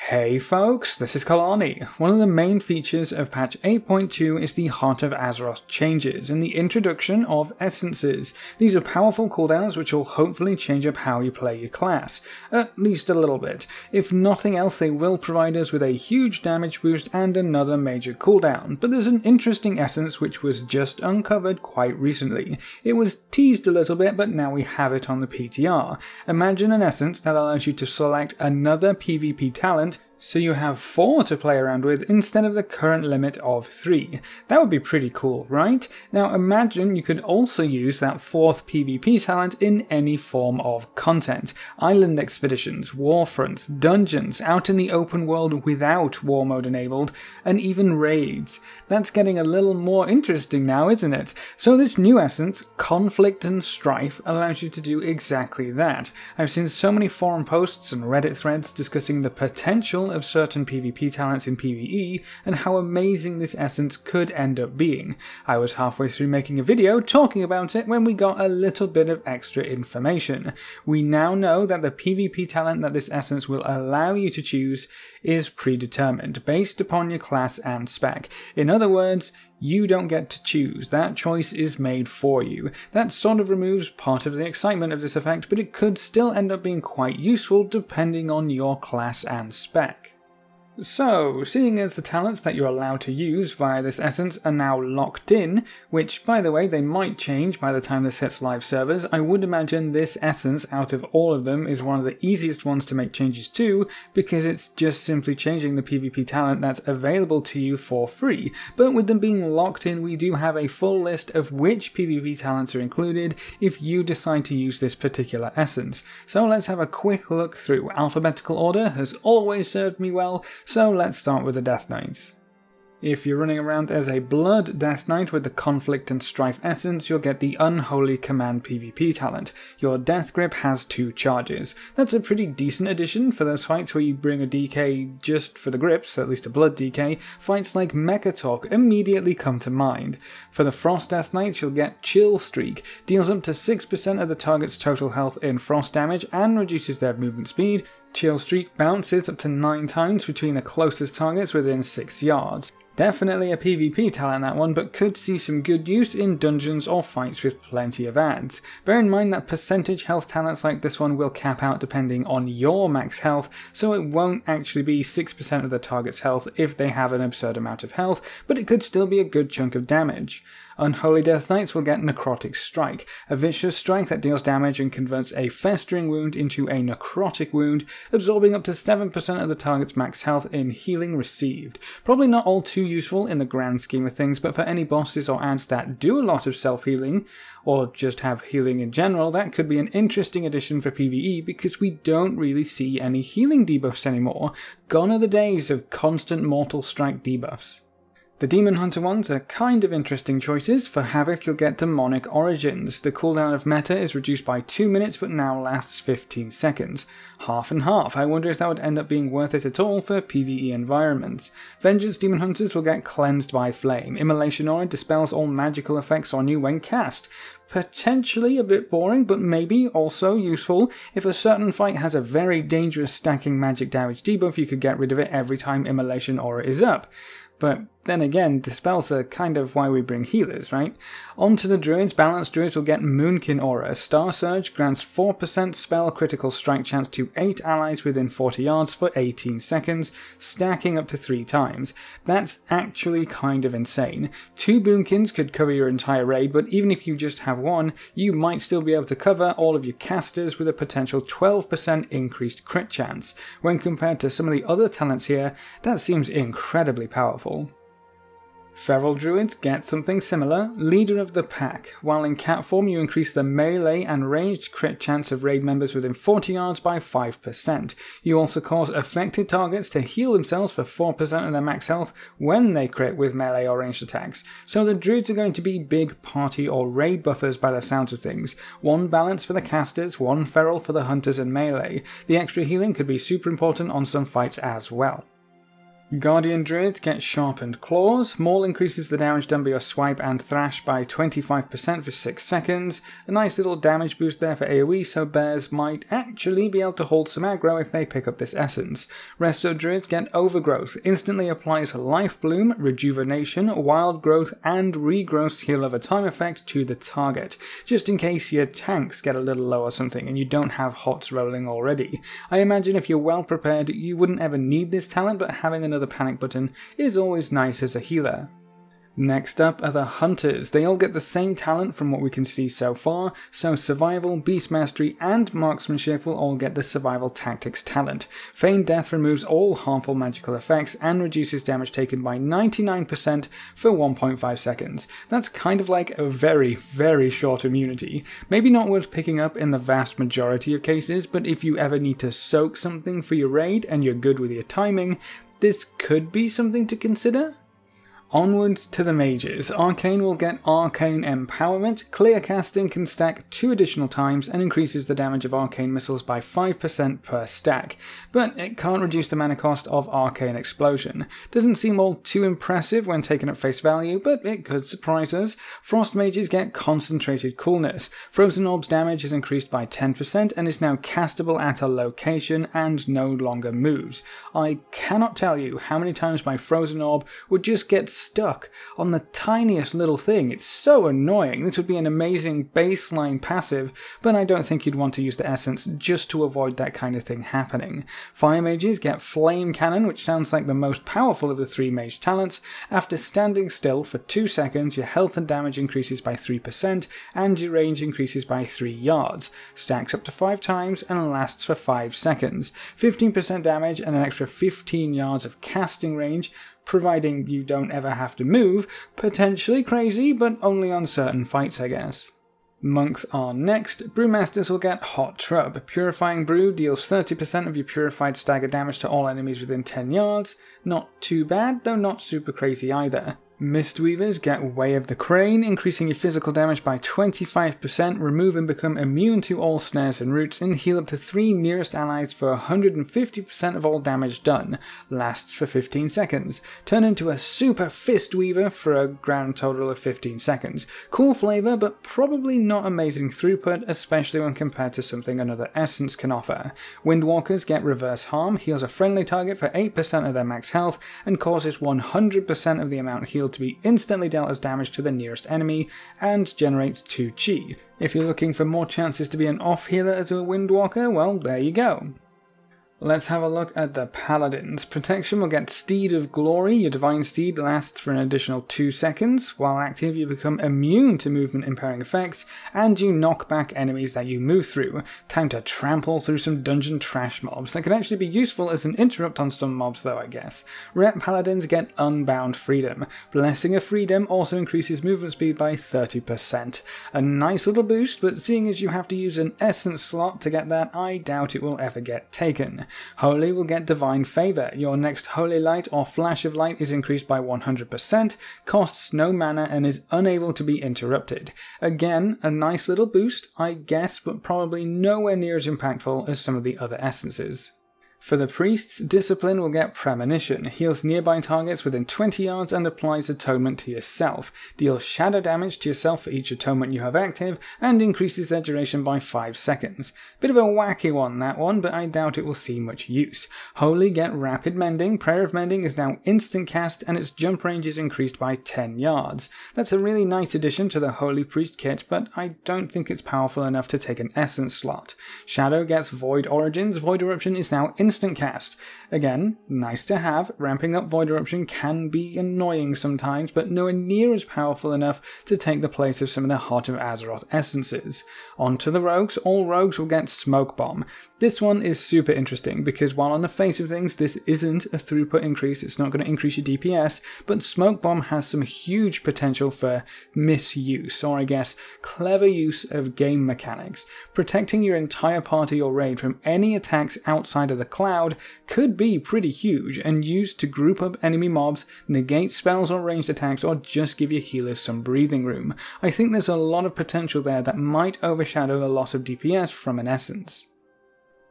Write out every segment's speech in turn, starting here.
Hey folks, this is Kelani. One of the main features of patch 8.2 is the Heart of Azeroth changes and the introduction of essences. These are powerful cooldowns which will hopefully change up how you play your class, at least a little bit. If nothing else, they will provide us with a huge damage boost and another major cooldown, but there's an interesting essence which was just uncovered quite recently. It was teased a little bit, but now we have it on the PTR. Imagine an essence that allows you to select another PvP talent, so you have 4 to play around with instead of the current limit of 3. That would be pretty cool, right? Now imagine you could also use that 4th PvP talent in any form of content. Island expeditions, warfronts, dungeons, out in the open world without war mode enabled, and even raids. That's getting a little more interesting now, isn't it? So this new essence, Conflict and Strife, allows you to do exactly that. I've seen so many forum posts and Reddit threads discussing the potential of certain PvP talents in PvE and how amazing this essence could end up being. I was halfway through making a video talking about it when we got a little bit of extra information. We now know that the PvP talent that this essence will allow you to choose is predetermined based upon your class and spec. In other words, you don't get to choose, that choice is made for you. That sort of removes part of the excitement of this effect, but it could still end up being quite useful depending on your class and spec. So, seeing as the talents that you're allowed to use via this essence are now locked in, which by the way they might change by the time this hits live servers, I would imagine this essence out of all of them is one of the easiest ones to make changes to, because it's just simply changing the PvP talent that's available to you for free. But with them being locked in, we do have a full list of which PvP talents are included if you decide to use this particular essence. So let's have a quick look through. Alphabetical order has always served me well, so let's start with the Death Knights. If you're running around as a Blood Death Knight with the Conflict and Strife essence, you'll get the Unholy Command PvP talent. Your Death Grip has 2 charges. That's a pretty decent addition for those fights where you bring a DK just for the grips, at least a Blood DK. Fights like Mecha Talk immediately come to mind. For the Frost Death Knights, you'll get Chill Streak. Deals up to 6% of the target's total health in frost damage and reduces their movement speed. Chill Streak bounces up to 9 times between the closest targets within 6 yards. Definitely a PvP talent that one, but could see some good use in dungeons or fights with plenty of adds. Bear in mind that percentage health talents like this one will cap out depending on your max health, so it won't actually be 6% of the target's health if they have an absurd amount of health, but it could still be a good chunk of damage. Unholy Death Knights will get Necrotic Strike, a vicious strike that deals damage and converts a festering wound into a necrotic wound, absorbing up to 7% of the target's max health in healing received. Probably not all too useful in the grand scheme of things, but for any bosses or adds that do a lot of self-healing, or just have healing in general, that could be an interesting addition for PvE because we don't really see any healing debuffs anymore. Gone are the days of constant Mortal Strike debuffs. The Demon Hunter ones are kind of interesting choices. For Havoc you'll get Demonic Origins. The cooldown of Meta is reduced by 2 minutes but now lasts 15 seconds. Half and half. I wonder if that would end up being worth it at all for PvE environments. Vengeance Demon Hunters will get Cleansed by Flame. Immolation Aura dispels all magical effects on you when cast. Potentially a bit boring, but maybe also useful. If a certain fight has a very dangerous stacking magic damage debuff, you could get rid of it every time Immolation Aura is up. But then again, dispels are kind of why we bring healers, right? On to the Druids. Balanced Druids will get Moonkin Aura. Star Surge grants 4% spell critical strike chance to 8 allies within 40 yards for 18 seconds, stacking up to 3 times. That's actually kind of insane. 2 Boomkins could cover your entire raid, but even if you just have one, you might still be able to cover all of your casters with a potential 12% increased crit chance. When compared to some of the other talents here, that seems incredibly powerful. Feral Druids get something similar, Leader of the Pack. While in cat form you increase the melee and ranged crit chance of raid members within 40 yards by 5%. You also cause affected targets to heal themselves for 4% of their max health when they crit with melee or ranged attacks. So the Druids are going to be big party or raid buffers by the sounds of things. 1 balance for the casters, 1 feral for the hunters and melee. The extra healing could be super important on some fights as well. Guardian Druids get Sharpened Claws. Maul increases the damage done by your swipe and thrash by 25% for 6 seconds. A nice little damage boost there for AoE, so bears might actually be able to hold some aggro if they pick up this essence. Resto Druids get Overgrowth. Instantly applies Life Bloom, Rejuvenation, Wild Growth, and Regrowth heal over time effect to the target, just in case your tanks get a little low or something and you don't have hots rolling already. I imagine if you're well prepared, you wouldn't ever need this talent, but having another panic button is always nice as a healer. Next up are the Hunters. They all get the same talent from what we can see so far, so Survival, Beast Mastery, and Marksmanship will all get the Survival Tactics talent. Feigned Death removes all harmful magical effects and reduces damage taken by 99% for 1.5 seconds. That's kind of like a very, very short immunity. Maybe not worth picking up in the vast majority of cases, but if you ever need to soak something for your raid and you're good with your timing, this could be something to consider. Onwards to the mages. Arcane will get Arcane Empowerment. Clear casting can stack 2 additional times and increases the damage of arcane missiles by 5% per stack, but it can't reduce the mana cost of Arcane Explosion. Doesn't seem all too impressive when taken at face value, but it could surprise us. Frost mages get Concentrated Coolness. Frozen Orb's damage is increased by 10% and is now castable at a location and no longer moves. I cannot tell you how many times my Frozen Orb would just get stuck on the tiniest little thing. It's so annoying. This would be an amazing baseline passive, but I don't think you'd want to use the essence just to avoid that kind of thing happening. Fire mages get Flame Cannon, which sounds like the most powerful of the 3 mage talents. After standing still for 2 seconds, your health and damage increases by 3% and your range increases by 3 yards. Stacks up to 5 times and lasts for 5 seconds. 15% damage and an extra 15 yards of casting range, providing you don't ever have to move. Potentially crazy, but only on certain fights, I guess. Monks are next. Brewmasters will get Hot Trub. Purifying Brew deals 30% of your purified stagger damage to all enemies within 10 yards. Not too bad, though not super crazy either. Mistweavers get Way of the Crane, increasing your physical damage by 25%, remove and become immune to all snares and roots, and heal up to 3 nearest allies for 150% of all damage done. Lasts for 15 seconds. Turn into a Super Fistweaver for a grand total of 15 seconds. Cool flavour, but probably not amazing throughput, especially when compared to something another essence can offer. Windwalkers get Reverse Harm, heals a friendly target for 8% of their max health, and causes 100% of the amount healed to be instantly dealt as damage to the nearest enemy, and generates 2 chi. If you're looking for more chances to be an off healer as a Windwalker, well, there you go. Let's have a look at the Paladins. Protection will get Steed of Glory. Your Divine Steed lasts for an additional 2 seconds. While active, you become immune to movement impairing effects, and you knock back enemies that you move through. Time to trample through some dungeon trash mobs. That could actually be useful as an interrupt on some mobs though, I guess. Rep Paladins get Unbound Freedom. Blessing of Freedom also increases movement speed by 30%. A nice little boost, but seeing as you have to use an essence slot to get that, I doubt it will ever get taken. Holy will get Divine Favour. Your next Holy Light or Flash of Light is increased by 100%, costs no mana and is unable to be interrupted. Again, a nice little boost, I guess, but probably nowhere near as impactful as some of the other essences. For the priests, Discipline will get Premonition, heals nearby targets within 20 yards and applies Atonement to yourself, deals shadow damage to yourself for each atonement you have active, and increases their duration by 5 seconds. Bit of a wacky one, that one, but I doubt it will see much use. Holy get Rapid Mending. Prayer of Mending is now instant cast and its jump range is increased by 10 yards. That's a really nice addition to the Holy Priest kit, but I don't think it's powerful enough to take an essence slot. Shadow gets Void Origins. Void Eruption is now instant cast. Again, nice to have. Ramping up Void Eruption can be annoying sometimes, but nowhere near as powerful enough to take the place of some of the Heart of Azeroth essences. On to the rogues. All rogues will get Smoke Bomb. This one is super interesting because while on the face of things this isn't a throughput increase, it's not going to increase your DPS, but Smoke Bomb has some huge potential for misuse, or I guess clever use of game mechanics. Protecting your entire party or raid from any attacks outside of the cloud could be pretty huge and used to group up enemy mobs, negate spells or ranged attacks, or just give your healers some breathing room. I think there's a lot of potential there that might overshadow the loss of DPS from an essence.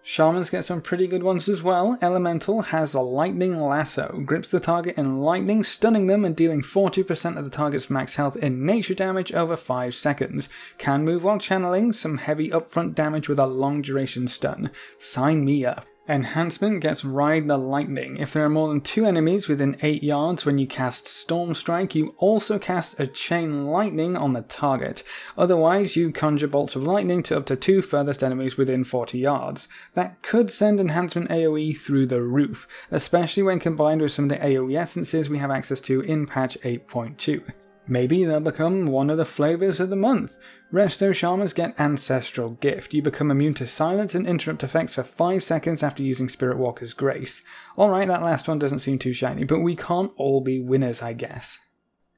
Shamans get some pretty good ones as well. Elemental has a lightning lasso, grips the target in lightning, stunning them and dealing 40% of the target's max health in nature damage over 5 seconds. Can move while channeling, some heavy upfront damage with a long duration stun. Sign me up. Enhancement gets Ride the Lightning. If there are more than 2 enemies within 8 yards when you cast Storm Strike, you also cast a Chain Lightning on the target. Otherwise, you conjure bolts of lightning to up to 2 furthest enemies within 40 yards. That could send enhancement AoE through the roof, especially when combined with some of the AoE essences we have access to in patch 8.2. Maybe they'll become one of the flavors of the month. Resto Shamans get Ancestral Gift. You become immune to silence and interrupt effects for 5 seconds after using Spirit Walker's Grace. Alright, that last one doesn't seem too shiny, but we can't all be winners, I guess.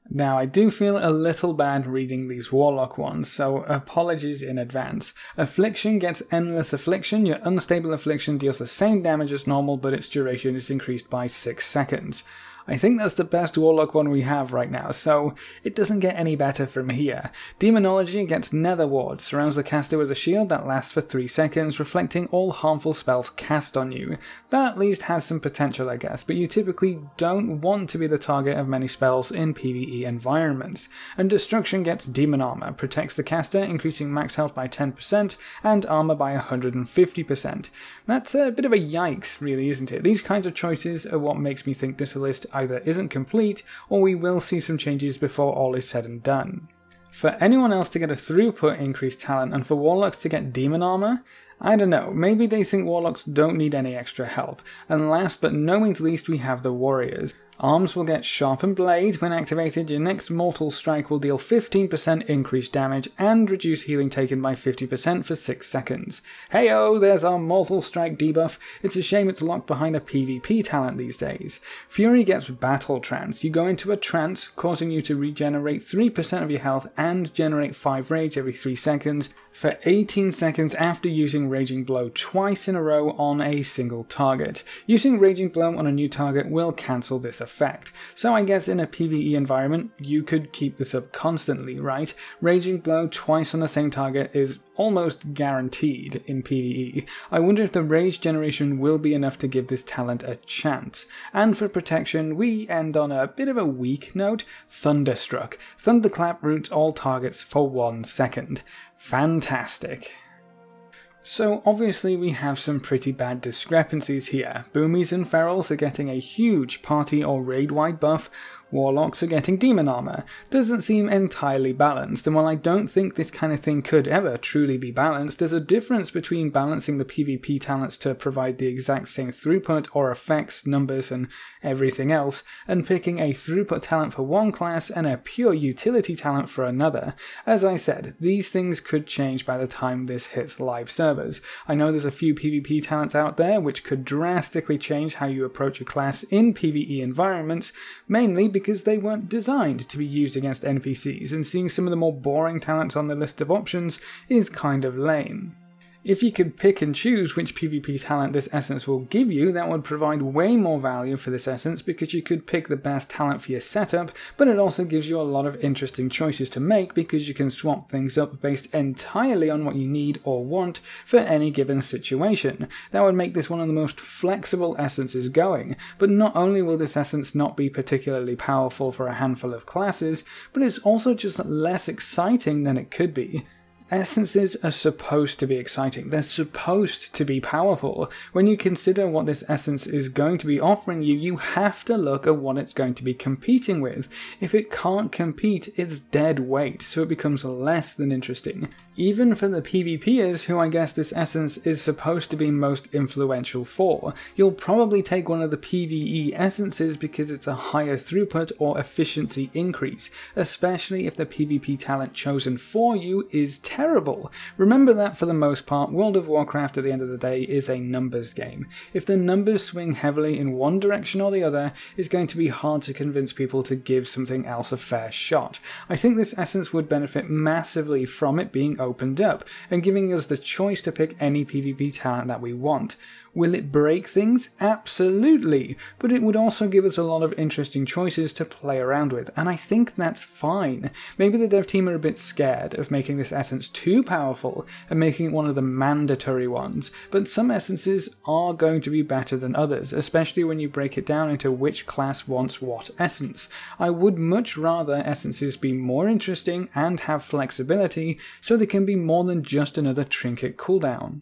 Now, I do feel a little bad reading these Warlock ones, so apologies in advance. Affliction gets Endless Affliction. Your unstable affliction deals the same damage as normal, but its duration is increased by 6 seconds. I think that's the best Warlock one we have right now, so it doesn't get any better from here. Demonology gets Nether Ward, surrounds the caster with a shield that lasts for 3 seconds, reflecting all harmful spells cast on you. That at least has some potential, I guess, but you typically don't want to be the target of many spells in PvE environments. And Destruction gets Demon Armor, protects the caster, increasing max health by 10% and armor by 150%. That's a bit of a yikes, really, isn't it? These kinds of choices are what makes me think this list either isn't complete, or we will see some changes before all is said and done. For anyone else to get a throughput increased talent, and for Warlocks to get Demon Armor, I don't know, maybe they think Warlocks don't need any extra help. And last but no means least, we have the Warriors. Arms will get Sharpened Blade. When activated, your next Mortal Strike will deal 15% increased damage and reduce healing taken by 50% for 6 seconds. Heyo, there's our Mortal Strike debuff. It's a shame it's locked behind a PvP talent these days. Fury gets Battle Trance. You go into a trance, causing you to regenerate 3% of your health and generate 5 rage every 3 seconds for 18 seconds after using Raging Blow twice in a row on a single target. Using Raging Blow on a new target will cancel this effect. So I guess in a PvE environment, you could keep this up constantly, right? Raging Blow twice on the same target is almost guaranteed in PvE. I wonder if the rage generation will be enough to give this talent a chance. And for protection, we end on a bit of a weak note. Thunderstruck. Thunderclap roots all targets for 1 second. Fantastic. So obviously we have some pretty bad discrepancies here. Boomies and Ferals are getting a huge party or raid-wide buff, Warlocks are getting Demon Armor. Doesn't seem entirely balanced, and while I don't think this kind of thing could ever truly be balanced, there's a difference between balancing the PvP talents to provide the exact same throughput or effects, numbers and everything else, and picking a throughput talent for one class and a pure utility talent for another. As I said, these things could change by the time this hits live servers. I know there's a few PvP talents out there which could drastically change how you approach a class in PvE environments, mainly because they weren't designed to be used against NPCs, and seeing some of the more boring talents on the list of options is kind of lame. If you could pick and choose which PvP talent this essence will give you, that would provide way more value for this essence because you could pick the best talent for your setup, but it also gives you a lot of interesting choices to make because you can swap things up based entirely on what you need or want for any given situation. That would make this one of the most flexible essences going, but not only will this essence not be particularly powerful for a handful of classes, but it's also just less exciting than it could be. Essences are supposed to be exciting, they're supposed to be powerful. When you consider what this essence is going to be offering you, you have to look at what it's going to be competing with. If it can't compete, it's dead weight, so it becomes less than interesting. Even for the PvPers, who I guess this essence is supposed to be most influential for, you'll probably take one of the PvE essences because it's a higher throughput or efficiency increase, especially if the PvP talent chosen for you is terrible. Remember that for the most part, World of Warcraft at the end of the day is a numbers game. If the numbers swing heavily in one direction or the other, it's going to be hard to convince people to give something else a fair shot. I think this essence would benefit massively from it being opened up, and giving us the choice to pick any PvP talent that we want. Will it break things? Absolutely, but it would also give us a lot of interesting choices to play around with, and I think that's fine. Maybe the dev team are a bit scared of making this essence too powerful and making it one of the mandatory ones, but some essences are going to be better than others, especially when you break it down into which class wants what essence. I would much rather essences be more interesting and have flexibility so they can be more than just another trinket cooldown.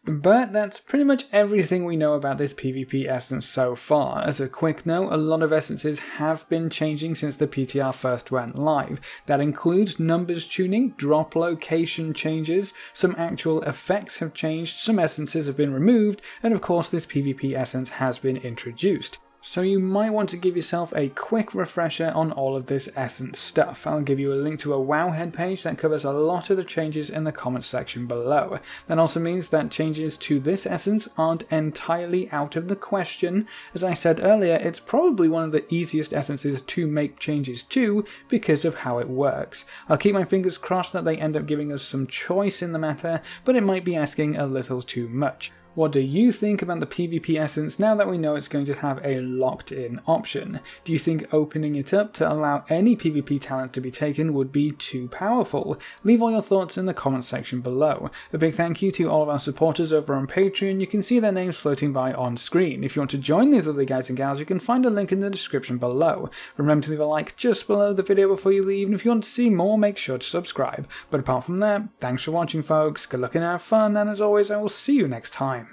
But that's pretty much everything we know about this PvP essence so far. As a quick note, a lot of essences have been changing since the PTR first went live. That includes numbers tuning, drop location changes, some actual effects have changed, some essences have been removed, and of course this PvP essence has been introduced. So you might want to give yourself a quick refresher on all of this essence stuff. I'll give you a link to a WoW head page that covers a lot of the changes in the comments section below. That also means that changes to this essence aren't entirely out of the question. As I said earlier, it's probably one of the easiest essences to make changes to because of how it works. I'll keep my fingers crossed that they end up giving us some choice in the matter, but it might be asking a little too much. What do you think about the PvP essence now that we know it's going to have a locked-in option? Do you think opening it up to allow any PvP talent to be taken would be too powerful? Leave all your thoughts in the comments section below. A big thank you to all of our supporters over on Patreon. You can see their names floating by on screen. If you want to join these lovely guys and gals, you can find a link in the description below. Remember to leave a like just below the video before you leave, and if you want to see more, make sure to subscribe. But apart from that, thanks for watching folks, good luck and have fun, and as always I will see you next time.